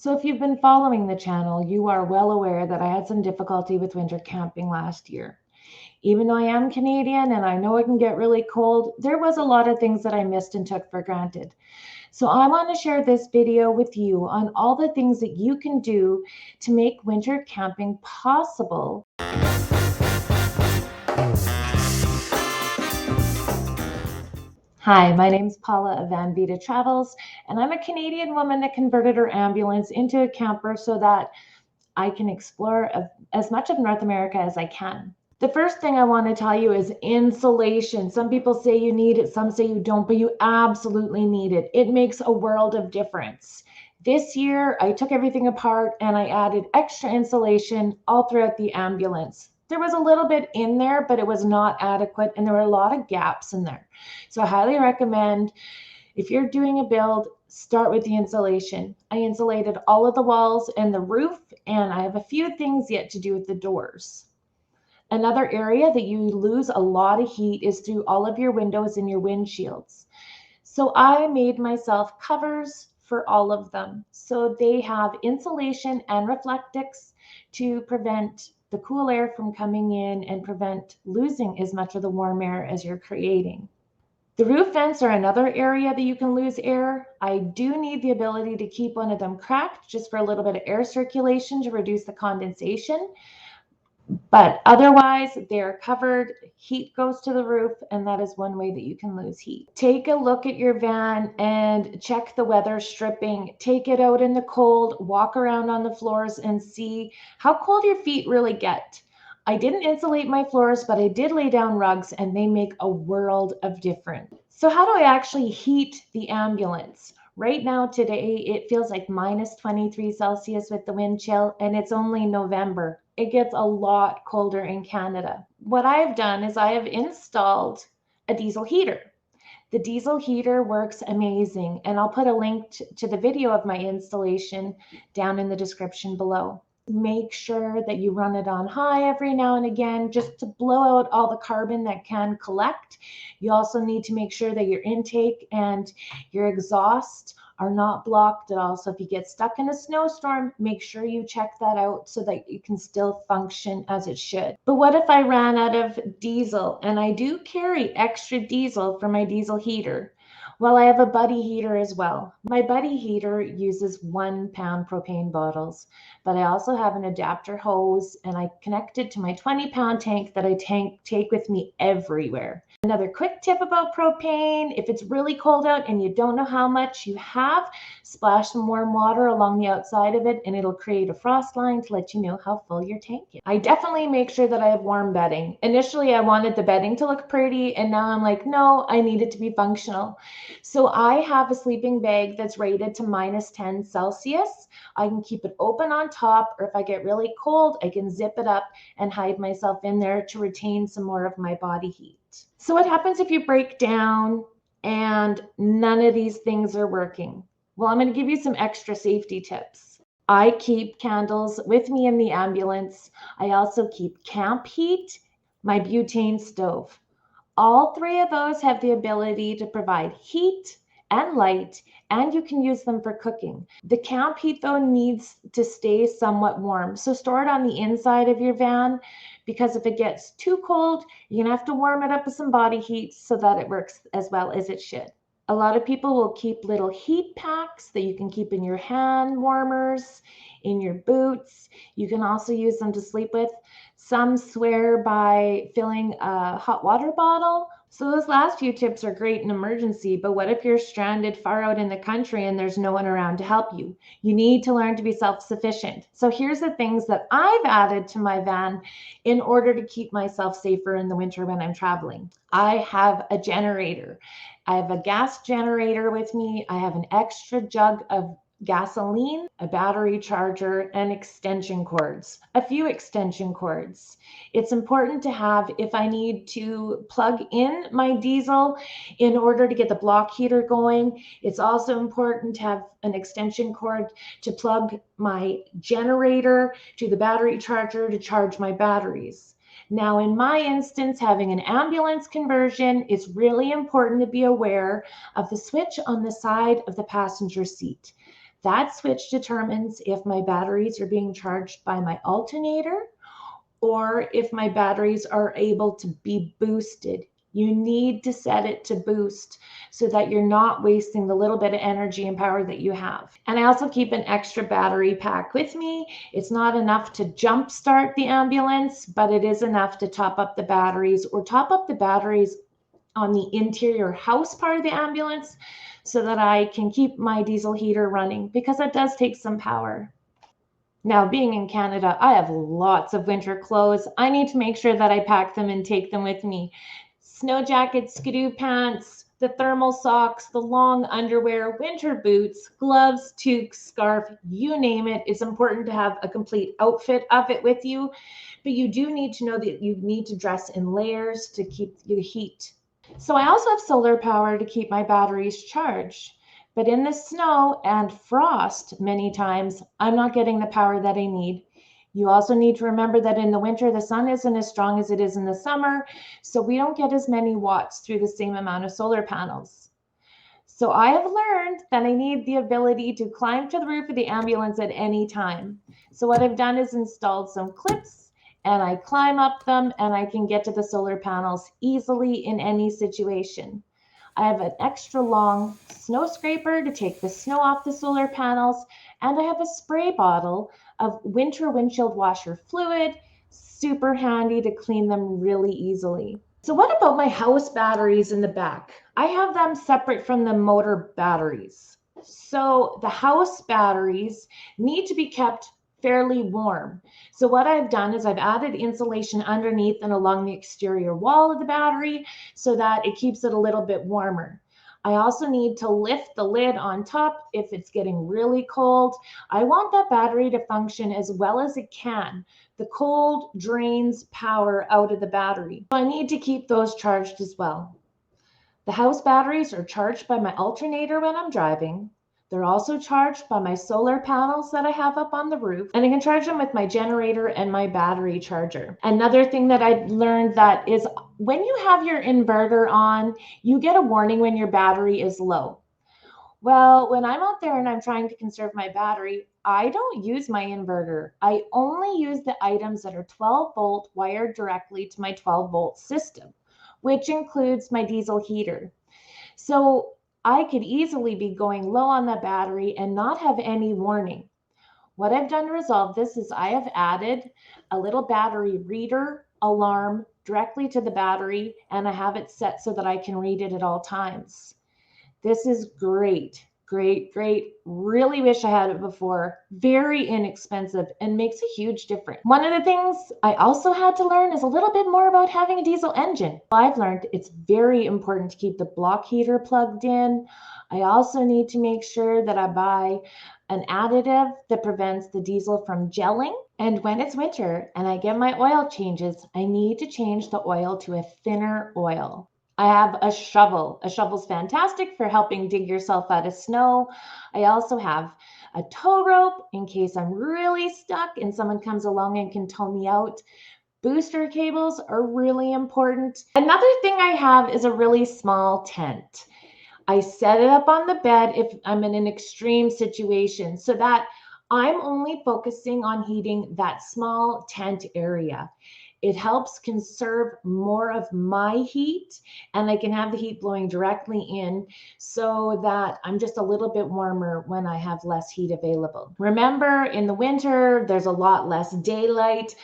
So if you've been following the channel, you are well aware that I had some difficulty with winter camping last year. Even though I am Canadian and I know it can get really cold, there was a lot of things that I missed and took for granted. So I want to share this video with you on all the things that you can do to make winter camping possible. Hi, my name's Paula of Van Vita Travels, and I'm a Canadian woman that converted her ambulance into a camper so that I can explore as much of North America as I can. The first thing I want to tell you is insulation. Some people say you need it, some say you don't, but you absolutely need it. It makes a world of difference. This year, I took everything apart and I added extra insulation all throughout the ambulance. There was a little bit in there, but it was not adequate, and there were a lot of gaps in there. So I highly recommend, if you're doing a build, start with the insulation. I insulated all of the walls and the roof, and I have a few things yet to do with the doors. Another area that you lose a lot of heat is through all of your windows and your windshields. So I made myself covers for all of them. So they have insulation and reflectix to prevent the cool air from coming in and prevent losing as much of the warm air as you're creating. The roof vents are another area that you can lose air. I do need the ability to keep one of them cracked just for a little bit of air circulation to reduce the condensation. But otherwise, they're covered. Heat goes to the roof, and that is one way that you can lose heat. Take a look at your van and check the weather stripping. Take it out in the cold, walk around on the floors and see how cold your feet really get. I didn't insulate my floors, but I did lay down rugs, and they make a world of difference. So how do I actually heat the ambulance? Right now, today, it feels like minus 23 Celsius with the wind chill, and it's only November. It gets a lot colder in Canada. What I've done is I have installed a diesel heater. The diesel heater works amazing, and I'll put a link to the video of my installation down in the description below. Make sure that you run it on high every now and again just to blow out all the carbon that can collect. You also need to make sure that your intake and your exhaust are not blocked at all. So if you get stuck in a snowstorm, make sure you check that out so that you can still function as it should. But what if I ran out of diesel? And I do carry extra diesel for my diesel heater. Well, I have a buddy heater as well. My buddy heater uses 1 pound propane bottles, but I also have an adapter hose, and I connect it to my 20-pound tank that I take with me everywhere. Another quick tip about propane: if it's really cold out and you don't know how much you have, splash some warm water along the outside of it, and it'll create a frost line to let you know how full your tank is. I definitely make sure that I have warm bedding. Initially, I wanted the bedding to look pretty, and now I'm like, no, I need it to be functional. So I have a sleeping bag that's rated to minus 10 Celsius. I can keep it open on top, or if I get really cold, I can zip it up and hide myself in there to retain some more of my body heat. So what happens if you break down and none of these things are working? Well, I'm going to give you some extra safety tips. I keep candles with me in the ambulance. I also keep camp heat, my butane stove. All three of those have the ability to provide heat and light, and you can use them for cooking. The camp heat, though, needs to stay somewhat warm. So store it on the inside of your van, because if it gets too cold, you're gonna have to warm it up with some body heat so that it works as well as it should. A lot of people will keep little heat packs that you can keep in your hand warmers, in your boots. You can also use them to sleep with. Some swear by filling a hot water bottle. So those last few tips are great in emergency, but what if you're stranded far out in the country and there's no one around to help you? You need to learn to be self-sufficient. So here's the things that I've added to my van in order to keep myself safer in the winter when I'm traveling. I have a generator. I have a gas generator with me. I have an extra jug of gasoline, a battery charger, and extension cords, a few extension cords. It's important to have if I need to plug in my diesel in order to get the block heater going. It's also important to have an extension cord to plug my generator to the battery charger to charge my batteries. Now, in my instance, having an ambulance conversion, it's really important to be aware of the switch on the side of the passenger seat. That switch determines if my batteries are being charged by my alternator or if my batteries are able to be boosted. You need to set it to boost so that you're not wasting the little bit of energy and power that you have. And I also keep an extra battery pack with me. It's not enough to jumpstart the ambulance, but it is enough to top up the batteries or top up the batteries on the interior house part of the ambulance so that I can keep my diesel heater running, because it does take some power. Now, being in Canada, I have lots of winter clothes. I need to make sure that I pack them and take them with me. Snow jackets, skidoo pants, the thermal socks, the long underwear, winter boots, gloves, toques, scarf, you name it. It's important to have a complete outfit of it with you, but you do need to know that you need to dress in layers to keep the heat. So I also have solar power to keep my batteries charged. But in the snow and frost, many times, I'm not getting the power that I need. You also need to remember that in the winter, the sun isn't as strong as it is in the summer, so we don't get as many watts through the same amount of solar panels. So I have learned that I need the ability to climb to the roof of the ambulance at any time. So what I've done is installed some clips, and I climb up them, and I can get to the solar panels easily in any situation. I have an extra long snow scraper to take the snow off the solar panels, and I have a spray bottle of winter windshield washer fluid, super handy to clean them really easily. So what about my house batteries in the back? I have them separate from the motor batteries. So the house batteries need to be kept fairly warm. So what I've done is I've added insulation underneath and along the exterior wall of the battery so that it keeps it a little bit warmer. I also need to lift the lid on top if it's getting really cold. I want that battery to function as well as it can. The cold drains power out of the battery. So I need to keep those charged as well. The house batteries are charged by my alternator when I'm driving. They're also charged by my solar panels that I have up on the roof, and I can charge them with my generator and my battery charger. Another thing that I learned that is when you have your inverter on, you get a warning when your battery is low. Well, when I'm out there and I'm trying to conserve my battery, I don't use my inverter. I only use the items that are 12 volt wired directly to my 12 volt system, which includes my diesel heater. So I could easily be going low on the battery and not have any warning. What I've done to resolve this is I have added a little battery reader alarm directly to the battery, and I have it set so that I can read it at all times. This is great, great, great. Really wish I had it before. Very inexpensive and makes a huge difference. One of the things I also had to learn is a little bit more about having a diesel engine. I've learned it's very important to keep the block heater plugged in. I also need to make sure that I buy an additive that prevents the diesel from gelling. And when it's winter and I get my oil changes, I need to change the oil to a thinner oil. I have a shovel. A shovel's fantastic for helping dig yourself out of snow. I also have a tow rope in case I'm really stuck and someone comes along and can tow me out. Booster cables are really important. Another thing I have is a really small tent. I set it up on the bed if I'm in an extreme situation so that I'm only focusing on heating that small tent area. It helps conserve more of my heat, and I can have the heat blowing directly in so that I'm just a little bit warmer when I have less heat available. Remember, in the winter, there's a lot less daylight.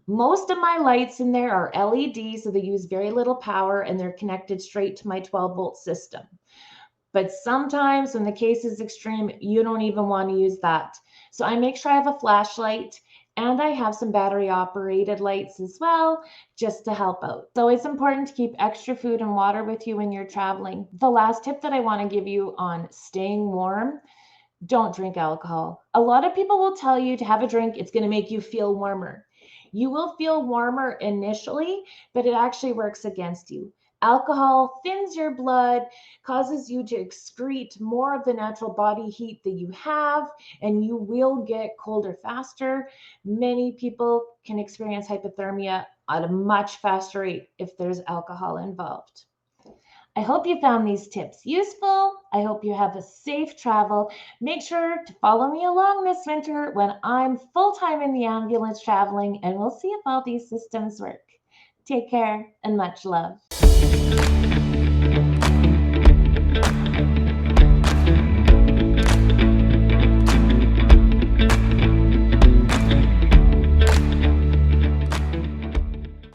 Most of my lights in there are LED, so they use very little power and they're connected straight to my 12 volt system. But sometimes when the case is extreme, you don't even want to use that. So I make sure I have a flashlight, and I have some battery operated lights as well, just to help out. So it's important to keep extra food and water with you when you're traveling. The last tip that I want to give you on staying warm: don't drink alcohol. A lot of people will tell you to have a drink, it's going to make you feel warmer. You will feel warmer initially, but it actually works against you. Alcohol thins your blood, causes you to excrete more of the natural body heat that you have, and you will get colder faster. Many people can experience hypothermia at a much faster rate if there's alcohol involved. I hope you found these tips useful. I hope you have a safe travel. Make sure to follow me along this winter when I'm full-time in the ambulance traveling, and we'll see if all these systems work. Take care and much love.